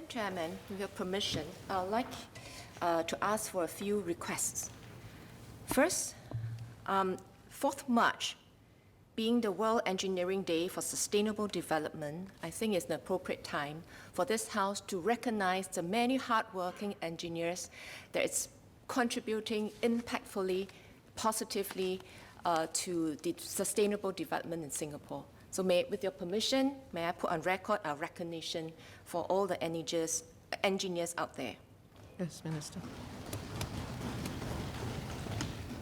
Chairman, with your permission, I'd like to ask for a few requests. First, 4th March, being the World Engineering Day for Sustainable Development, I think it's an appropriate time for this House to recognize the many hardworking engineers that is contributing impactfully, positively to the sustainable development in Singapore. So with your permission, may I put on record our recognition for all the engineers out there. Yes, Minister.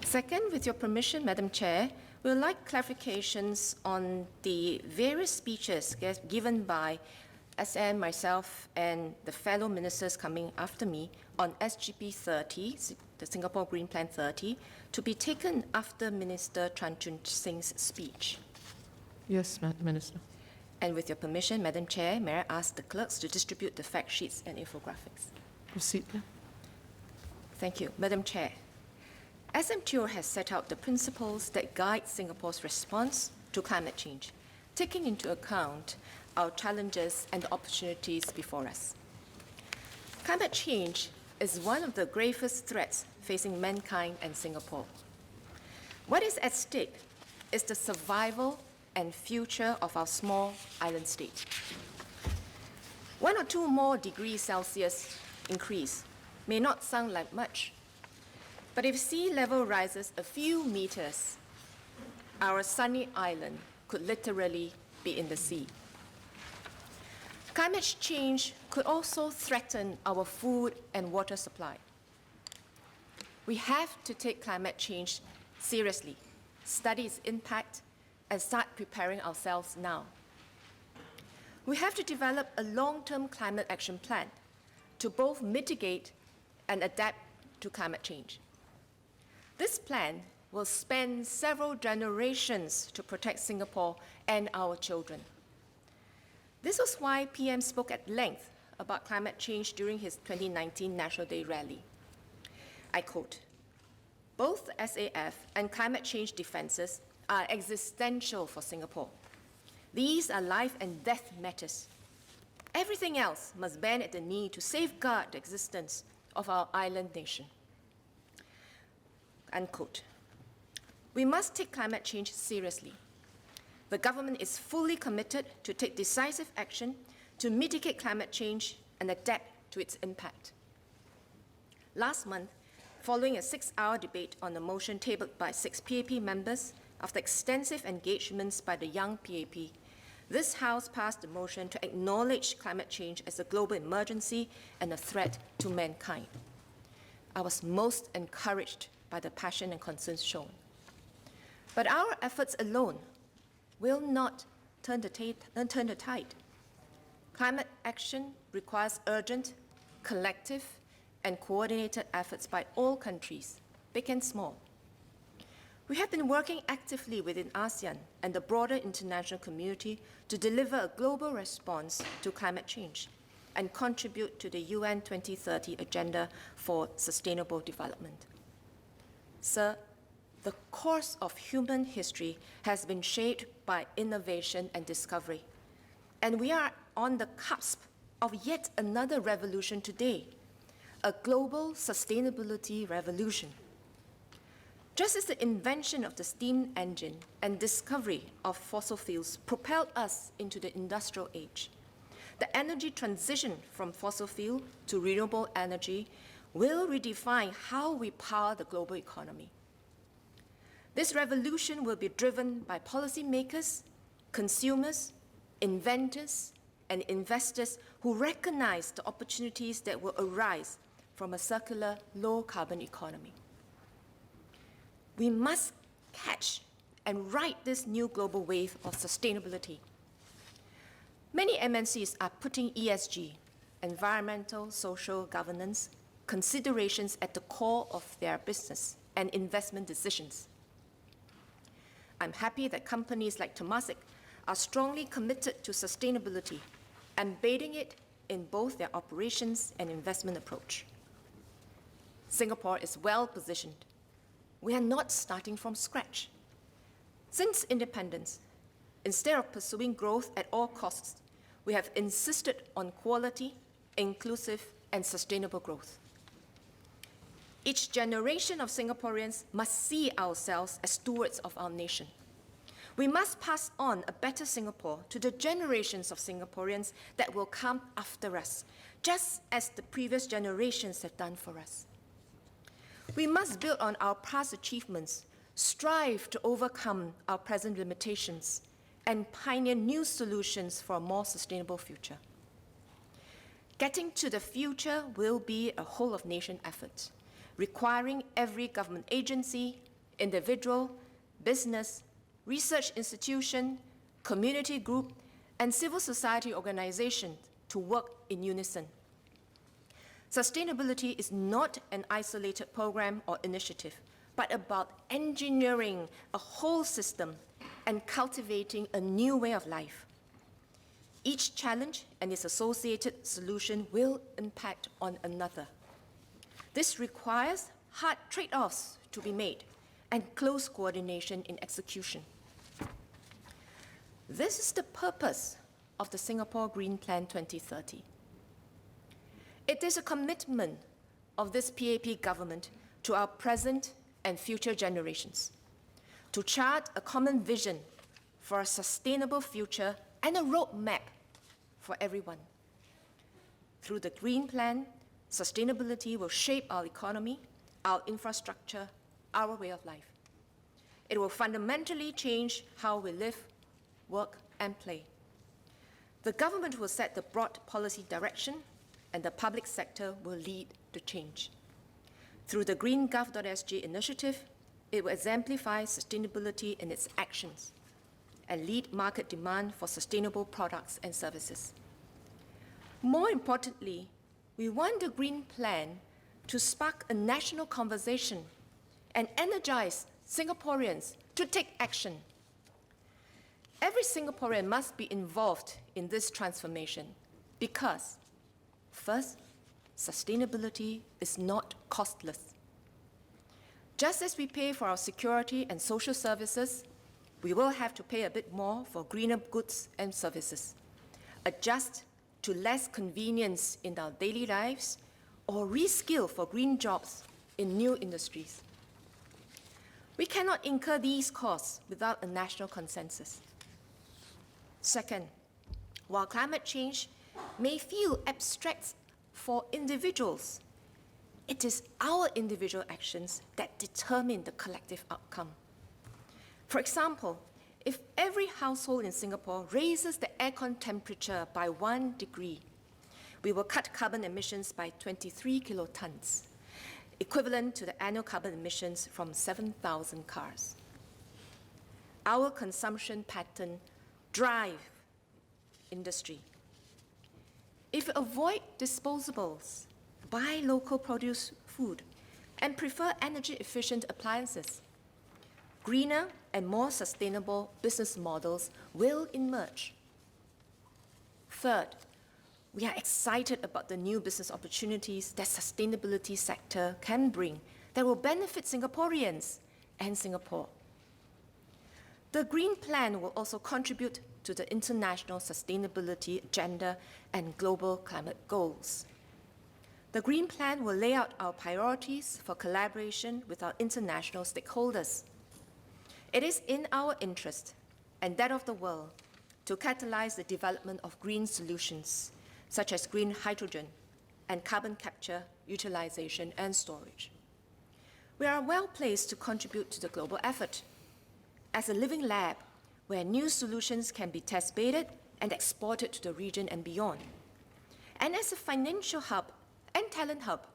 Second, with your permission, Madam Chair, we would like clarifications on the various speeches given by SM, myself, and the fellow ministers coming after me on SGP 30, the Singapore Green Plan 30, to be taken after Minister Chan Chun Sing's speech. Yes, Minister. And with your permission, Madam Chair, may I ask the clerks to distribute the fact sheets and infographics. Proceed. Thank you. Madam Chair, SMTO has set out the principles that guide Singapore's response to climate change, taking into account our challenges and the opportunities before us. Climate change is one of the gravest threats facing mankind and Singapore. What is at stake is the survival and future of our small island state. 1 or 2 more degrees Celsius increase may not sound like much, but if sea level rises a few meters, our sunny island could literally be in the sea. Climate change could also threaten our food and water supply. We have to take climate change seriously, study its impact, and start preparing ourselves now. We have to develop a long-term climate action plan to both mitigate and adapt to climate change. This plan will span several generations to protect Singapore and our children. This was why PM spoke at length about climate change during his 2019 National Day rally. I quote, "Both SAF and climate change defenses are existential for Singapore. These are life and death matters. Everything else must bend at the knee to safeguard the existence of our island nation." Unquote. We must take climate change seriously. The government is fully committed to take decisive action to mitigate climate change and adapt to its impact. Last month, following a 6-hour debate on a motion tabled by 6 PAP members, after extensive engagements by the young PAP, this House passed a motion to acknowledge climate change as a global emergency and a threat to mankind. I was most encouraged by the passion and concern shown. But our efforts alone will not turn the tide. Climate action requires urgent, collective, and coordinated efforts by all countries, big and small. We have been working actively within ASEAN and the broader international community to deliver a global response to climate change and contribute to the UN 2030 Agenda for Sustainable Development. Sir, the course of human history has been shaped by innovation and discovery, and we are on the cusp of yet another revolution today, a global sustainability revolution. Just as the invention of the steam engine and discovery of fossil fuels propelled us into the industrial age, the energy transition from fossil fuel to renewable energy will redefine how we power the global economy. This revolution will be driven by policymakers, consumers, inventors, and investors who recognize the opportunities that will arise from a circular, low-carbon economy. We must catch and ride this new global wave of sustainability. Many MNCs are putting ESG, environmental, social governance, considerations at the core of their business and investment decisions. I'm happy that companies like Temasek are strongly committed to sustainability, embedding it in both their operations and investment approach. Singapore is well positioned. We are not starting from scratch. Since independence, instead of pursuing growth at all costs, we have insisted on quality, inclusive, and sustainable growth. Each generation of Singaporeans must see ourselves as stewards of our nation. We must pass on a better Singapore to the generations of Singaporeans that will come after us, just as the previous generations have done for us. We must build on our past achievements, strive to overcome our present limitations, and pioneer new solutions for a more sustainable future. Getting to the future will be a whole-of-nation effort, requiring every government agency, individual, business, research institution, community group, and civil society organization to work in unison. Sustainability is not an isolated program or initiative, but about engineering a whole system and cultivating a new way of life. Each challenge and its associated solution will impact on another. This requires hard trade-offs to be made and close coordination in execution. This is the purpose of the Singapore Green Plan 2030. It is a commitment of this PAP government to our present and future generations to chart a common vision for a sustainable future and a roadmap for everyone. Through the Green Plan, sustainability will shape our economy, our infrastructure, our way of life. It will fundamentally change how we live, work, and play. The government will set the broad policy direction, and the public sector will lead the change. Through the GreenGov.sg initiative, it will exemplify sustainability in its actions and lead market demand for sustainable products and services. More importantly, we want the Green Plan to spark a national conversation and energize Singaporeans to take action. Every Singaporean must be involved in this transformation because, first, sustainability is not costless. Just as we pay for our security and social services, we will have to pay a bit more for greener goods and services, adjust to less convenience in our daily lives, or reskill for green jobs in new industries. We cannot incur these costs without a national consensus. Second, while climate change may feel abstract for individuals, it is our individual actions that determine the collective outcome. For example, if every household in Singapore raises the aircon temperature by 1 degree, we will cut carbon emissions by 23 kilotons, equivalent to the annual carbon emissions from 7,000 cars. Our consumption pattern drives industry. If we avoid disposables, buy local produce food, and prefer energy-efficient appliances, greener and more sustainable business models will emerge. Third, we are excited about the new business opportunities that sustainability sector can bring that will benefit Singaporeans and Singapore. The Green Plan will also contribute to the international sustainability agenda and global climate goals. The Green Plan will lay out our priorities for collaboration with our international stakeholders. It is in our interest and that of the world to catalyze the development of green solutions, such as green hydrogen and carbon capture, utilization, and storage. We are well placed to contribute to the global effort as a living lab where new solutions can be test-baited and exported to the region and beyond, and as a financial hub and talent hub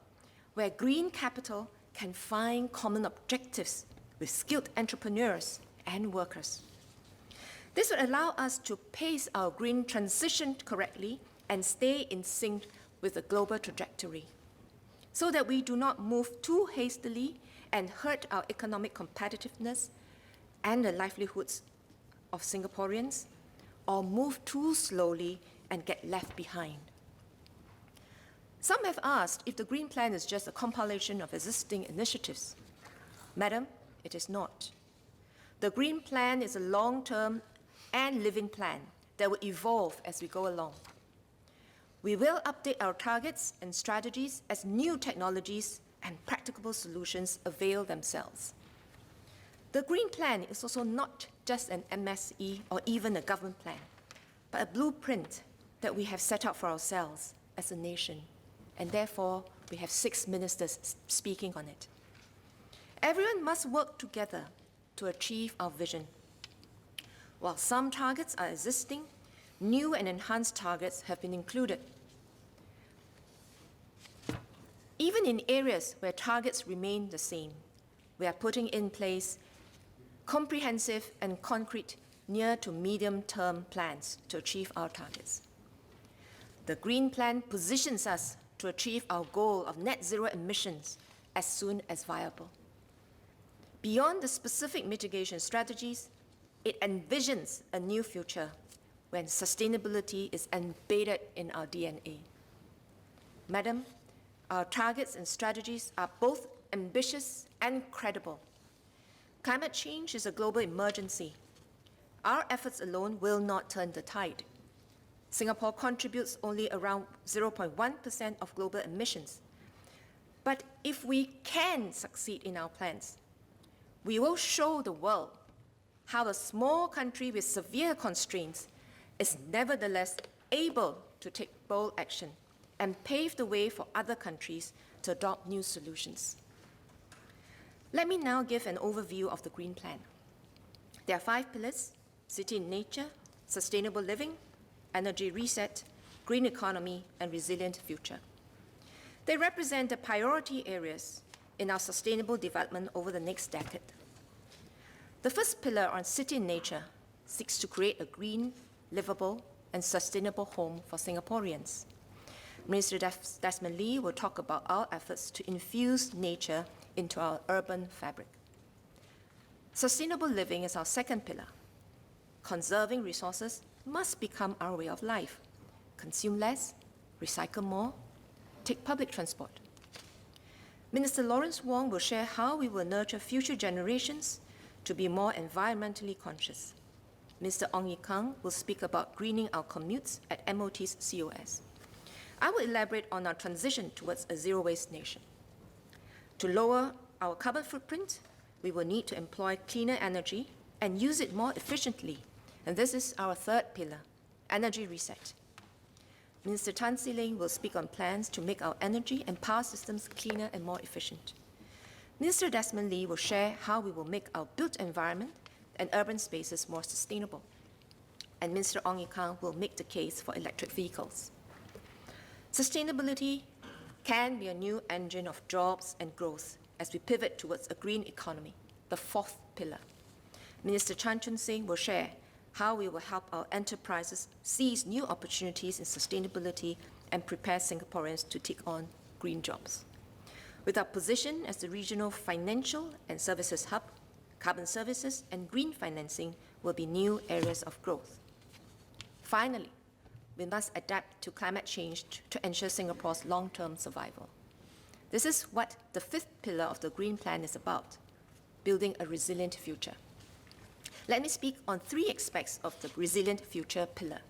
where green capital can find common objectives with skilled entrepreneurs and workers. This will allow us to pace our green transition correctly and stay in sync with the global trajectory, so that we do not move too hastily and hurt our economic competitiveness and the livelihoods of Singaporeans, or move too slowly and get left behind. Some have asked if the Green Plan is just a compilation of existing initiatives. Madam, it is not. The Green Plan is a long-term and living plan that will evolve as we go along. We will update our targets and strategies as new technologies and practicable solutions avail themselves. The Green Plan is also not just an MSE or even a government plan, but a blueprint that we have set out for ourselves as a nation, and therefore we have 6 ministers speaking on it. Everyone must work together to achieve our vision. While some targets are existing, new and enhanced targets have been included. Even in areas where targets remain the same, we are putting in place comprehensive and concrete near to medium-term plans to achieve our targets. The Green Plan positions us to achieve our goal of net zero emissions as soon as viable. Beyond the specific mitigation strategies, it envisions a new future when sustainability is embedded in our DNA. Madam, our targets and strategies are both ambitious and credible. Climate change is a global emergency. Our efforts alone will not turn the tide. Singapore contributes only around 0.1% of global emissions. But if we can succeed in our plans, we will show the world how a small country with severe constraints is nevertheless able to take bold action and pave the way for other countries to adopt new solutions. Let me now give an overview of the Green Plan. There are 5 pillars: city in nature, sustainable living, energy reset, green economy, and resilient future. They represent the priority areas in our sustainable development over the next decade. The first pillar on city in nature seeks to create a green, livable, and sustainable home for Singaporeans. Minister Desmond Lee will talk about our efforts to infuse nature into our urban fabric. Sustainable living is our second pillar. Conserving resources must become our way of life. Consume less, recycle more, take public transport. Minister Lawrence Wong will share how we will nurture future generations to be more environmentally conscious. Mr. Ong Ye Kung will speak about greening our commutes at MOT's COS. I will elaborate on our transition towards a zero-waste nation. To lower our carbon footprint, we will need to employ cleaner energy and use it more efficiently. And this is our third pillar, energy reset. Minister Tan See Leng will speak on plans to make our energy and power systems cleaner and more efficient. Minister Desmond Lee will share how we will make our built environment and urban spaces more sustainable. And Minister Ong Ye Kung will make the case for electric vehicles. Sustainability can be a new engine of jobs and growth as we pivot towards a green economy, the fourth pillar. Minister Chan Chun Sing will share how we will help our enterprises seize new opportunities in sustainability and prepare Singaporeans to take on green jobs. With our position as the regional financial and services hub, carbon services and green financing will be new areas of growth. Finally, we must adapt to climate change to ensure Singapore's long-term survival. This is what the fifth pillar of the Green Plan is about, building a resilient future. Let me speak on 3 aspects of the resilient future pillar.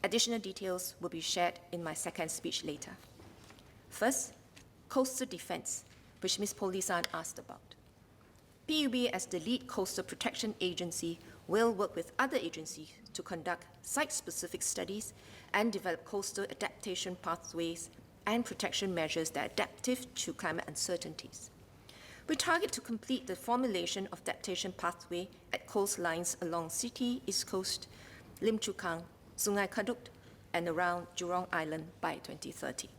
Additional details will be shared in my second speech later. First, coastal defense, which Ms. Polisan asked about. PUB, as the lead coastal protection agency, will work with other agencies to conduct site-specific studies and develop coastal adaptation pathways and protection measures that are adaptive to climate uncertainties. We target to complete the formulation of adaptation pathway at coastlines along City, East Coast, Lim Chu Kang, Sungai Kadut, and around Jurong Island by 2030.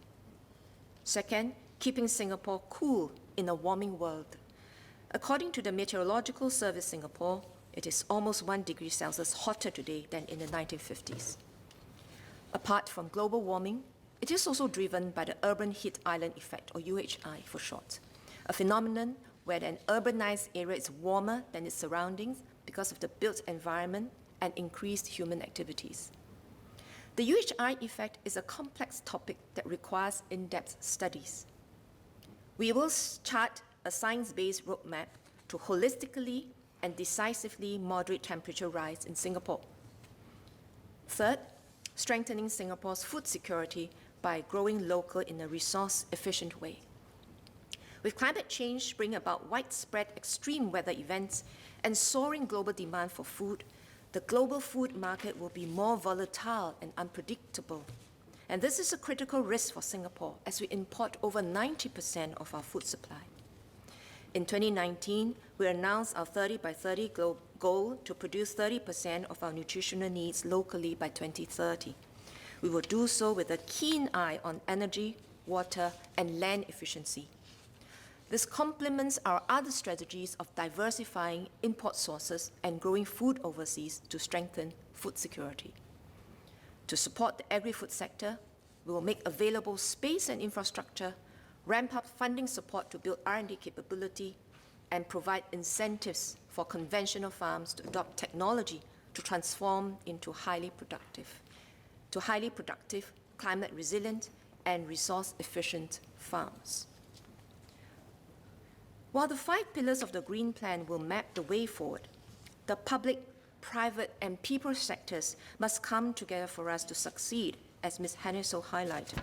Second, keeping Singapore cool in a warming world. According to the Meteorological Service Singapore, it is almost 1 degree Celsius hotter today than in the 1950s. Apart from global warming, it is also driven by the urban heat island effect, or UHI for short, a phenomenon where an urbanized area is warmer than its surroundings because of the built environment and increased human activities. The UHI effect is a complex topic that requires in-depth studies. We will chart a science-based roadmap to holistically and decisively moderate temperature rise in Singapore. Third, strengthening Singapore's food security by growing local in a resource-efficient way. With climate change bringing about widespread extreme weather events and soaring global demand for food, the global food market will be more volatile and unpredictable. And this is a critical risk for Singapore as we import over 90% of our food supply. In 2019, we announced our 30 by 30 goal to produce 30% of our nutritional needs locally by 2030. We will do so with a keen eye on energy, water, and land efficiency. This complements our other strategies of diversifying import sources and growing food overseas to strengthen food security. To support the agri-food sector, we will make available space and infrastructure, ramp up funding support to build R&D capability, and provide incentives for conventional farms to adopt technology to transform into highly productive, climate resilient, and resource-efficient farms. While the 5 pillars of the Green Plan will map the way forward, the public, private, and people sectors must come together for us to succeed, as Ms. Haniso highlighted.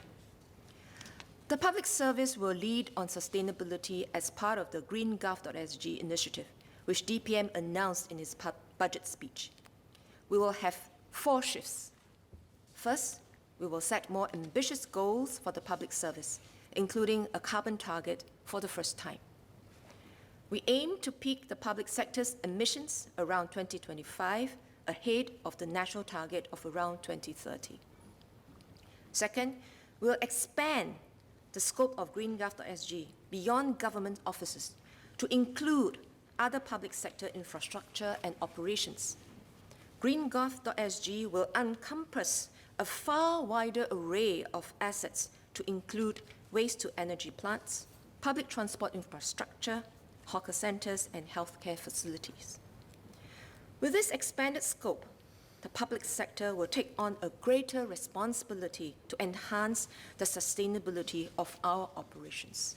The public service will lead on sustainability as part of the GreenGov.sg initiative, which DPM announced in its budget speech. We will have 4 shifts. First, we will set more ambitious goals for the public service, including a carbon target for the first time. We aim to peak the public sector's emissions around 2025, ahead of the national target of around 2030. Second, we will expand the scope of GreenGov.sg beyond government offices to include other public sector infrastructure and operations. GreenGov.sg will encompass a far wider array of assets to include waste-to-energy plants, public transport infrastructure, hawker centres, and healthcare facilities. With this expanded scope, the public sector will take on a greater responsibility to enhance the sustainability of our operations.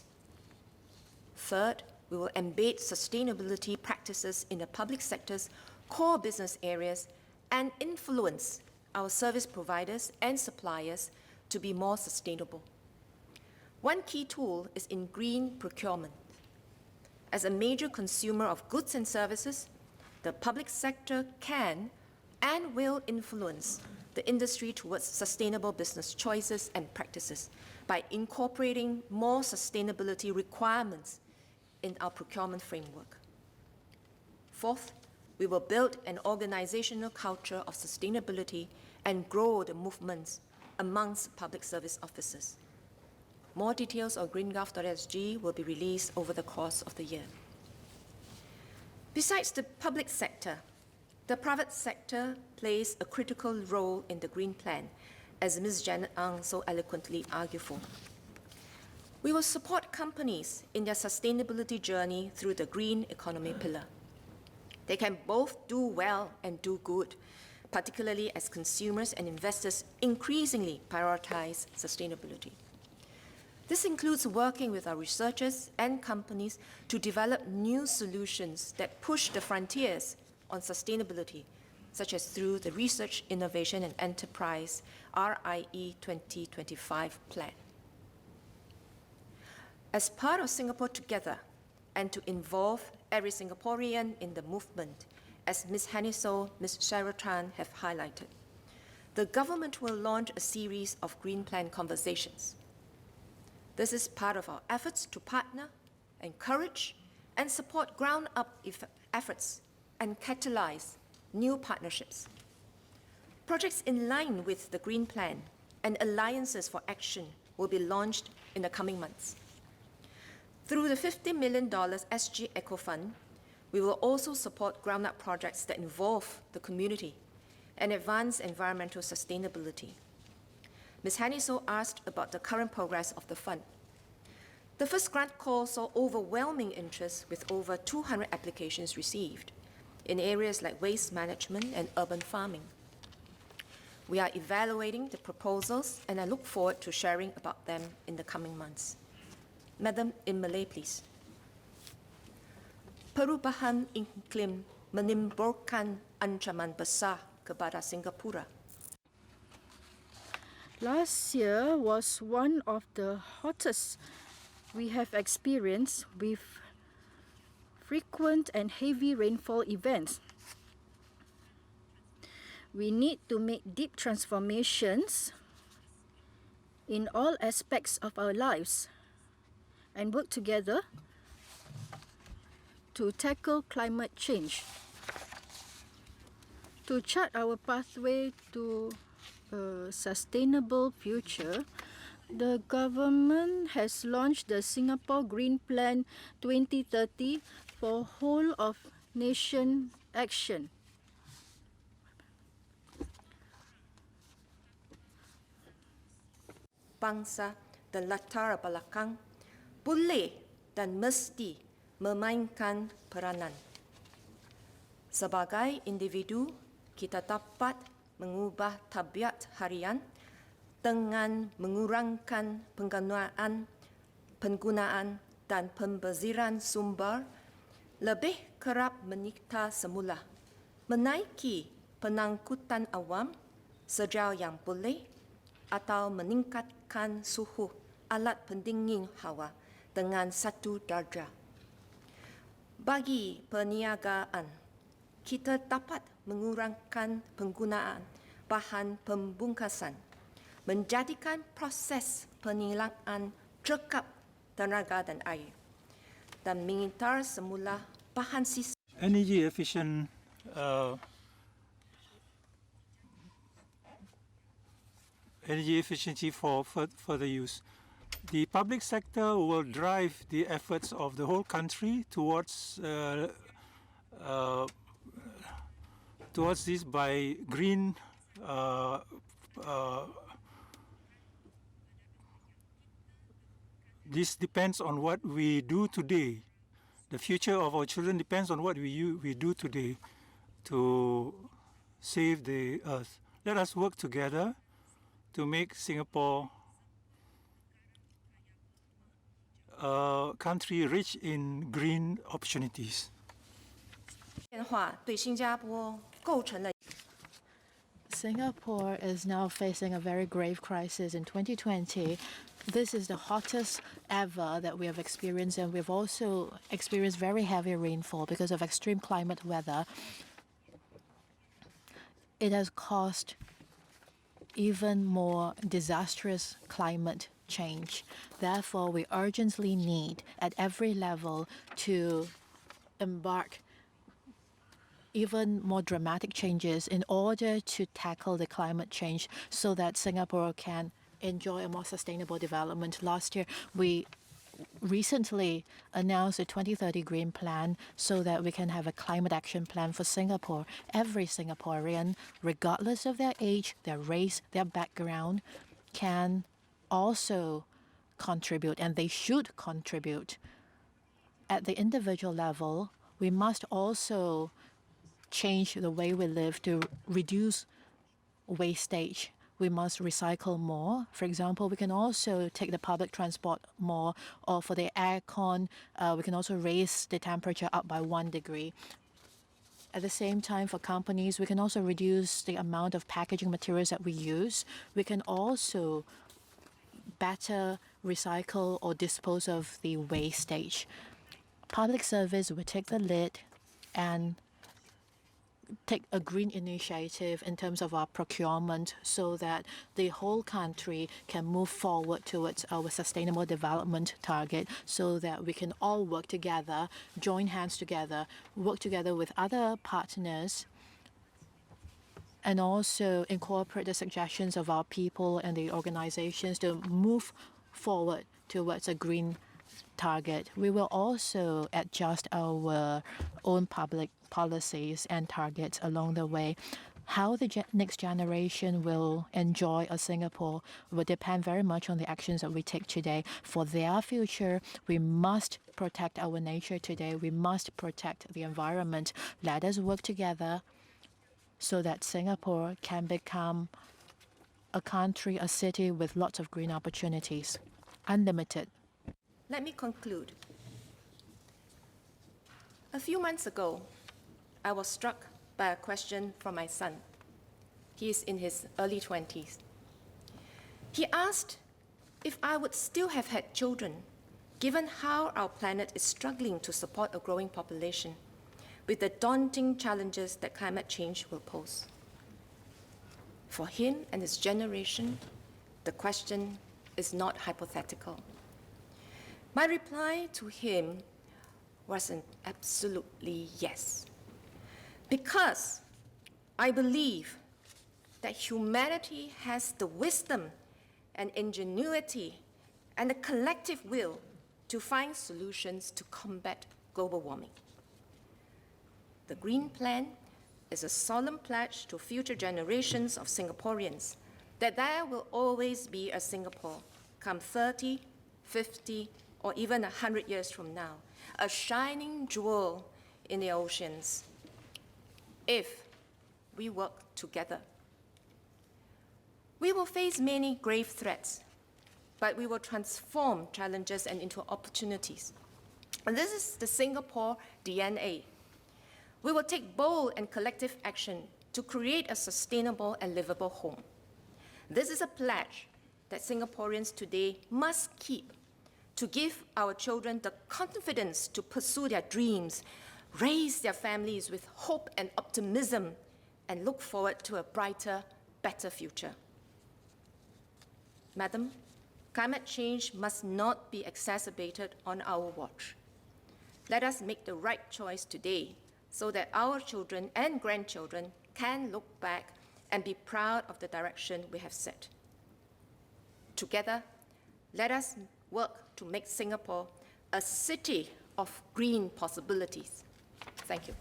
Third, we will embed sustainability practices in the public sector's core business areas and influence our service providers and suppliers to be more sustainable. One key tool is in green procurement. As a major consumer of goods and services, the public sector can and will influence the industry towards sustainable business choices and practices by incorporating more sustainability requirements in our procurement framework. Fourth, we will build an organizational culture of sustainability and grow the movements amongst public service officers. More details on GreenGov.sg will be released over the course of the year. Besides the public sector, the private sector plays a critical role in the Green Plan, as Ms. Janet Ang so eloquently argued for. We will support companies in their sustainability journey through the green economy pillar. They can both do well and do good, particularly as consumers and investors increasingly prioritize sustainability. This includes working with our researchers and companies to develop new solutions that push the frontiers on sustainability, such as through the Research, Innovation and Enterprise RIE 2025 plan. As part of Singapore Together, and to involve every Singaporean in the movement, as Ms. Haniso, Ms. Cheryl Tan have highlighted, the government will launch a series of Green Plan conversations. This is part of our efforts to partner, encourage, and support ground-up efforts and catalyze new partnerships. Projects in line with the Green Plan and alliances for action will be launched in the coming months. Through the $50 million SG Eco Fund, we will also support ground-up projects that involve the community and advance environmental sustainability. Ms. Haniso asked about the current progress of the fund. The first grant call saw overwhelming interest with over 200 applications received in areas like waste management and urban farming. We are evaluating the proposals, and I look forward to sharing about them in the coming months. Madam, in Malay, please. Perubahan iklim menimbulkan ancaman besar kepada Singapura. Last year was one of the hottest we have experienced, with frequent and heavy rainfall events. We need to make deep transformations in all aspects of our lives and work together to tackle climate change. To chart our pathway to a sustainable future, the government has launched the Singapore Green Plan 2030 for whole of nation action. Bangsa dan latar belakang boleh dan mesti memainkan peranan. Sebagai individu, kita dapat mengubah tabiat harian dengan mengurangkan penggunaan dan pembeziran sumber, lebih kerap menyikta semula, menaiki pengangkutan awam sejauh yang boleh, atau meningkatkan suhu alat pendingin hawa dengan 1 darjah. Bagi perniagaan, kita dapat mengurangkan penggunaan bahan pembungkasan, menjadikan proses penilangan cekap tenaga dan air, dan mengintar semula bahan sisa. Energy efficient energy efficiency for further use. The public sector will drive the efforts of the whole country towards this by green this depends on what we do today. The future of our children depends on what we do today to save the earth. Let us work together to make Singapore a country rich in green opportunities. 变化对新加坡构成了 Singapore is now facing a very grave crisis in 2020. This is the hottest ever that we have experienced, and we've also experienced very heavy rainfall because of extreme climate weather. It has caused even more disastrous climate change. Therefore, we urgently need at every level to embark even more dramatic changes in order to tackle the climate change so that Singapore can enjoy a more sustainable development. Last year, we recently announced a 2030 Green Plan so that we can have a climate action plan for Singapore. Every Singaporean, regardless of their age, their race, their background, can also contribute, and they should contribute. At the individual level, we must also change the way we live to reduce wastage. We must recycle more. For example, we can also take the public transport more, or for the aircon, we can also raise the temperature up by 1 degree. At the same time, for companies, we can also reduce the amount of packaging materials that we use. We can also better recycle or dispose of the wastage. Public service will take the lead and take a green initiative in terms of our procurement so that the whole country can move forward towards our sustainable development target, so that we can all work together, join hands together, work together with other partners, and also incorporate the suggestions of our people and the organizations to move forward towards a green target. We will also adjust our own public policies and targets along the way. How the next generation will enjoy a Singapore will depend very much on the actions that we take today. For their future, we must protect our nature today. We must protect the environment. Let us work together so that Singapore can become a country, a city with lots of green opportunities, unlimited. Let me conclude. A few months ago, I was struck by a question from my son. He is in his early 20s. He asked if I would still have had children, given how our planet is struggling to support a growing population, with the daunting challenges that climate change will pose. For him and his generation, the question is not hypothetical. My reply to him was an absolutely yes. Because I believe that humanity has the wisdom and ingenuity and the collective will to find solutions to combat global warming. The Green Plan is a solemn pledge to future generations of Singaporeans that there will always be a Singapore come 30, 50, or even 100 years from now, a shining jewel in the oceans, if we work together. We will face many grave threats, but we will transform challenges and into opportunities. And this is the Singapore DNA. We will take bold and collective action to create a sustainable and livable home. This is a pledge that Singaporeans today must keep to give our children the confidence to pursue their dreams, raise their families with hope and optimism, and look forward to a brighter, better future. Madam, climate change must not be exacerbated on our watch. Let us make the right choice today so that our children and grandchildren can look back and be proud of the direction we have set. Together, let us work to make Singapore a city of green possibilities. Thank you.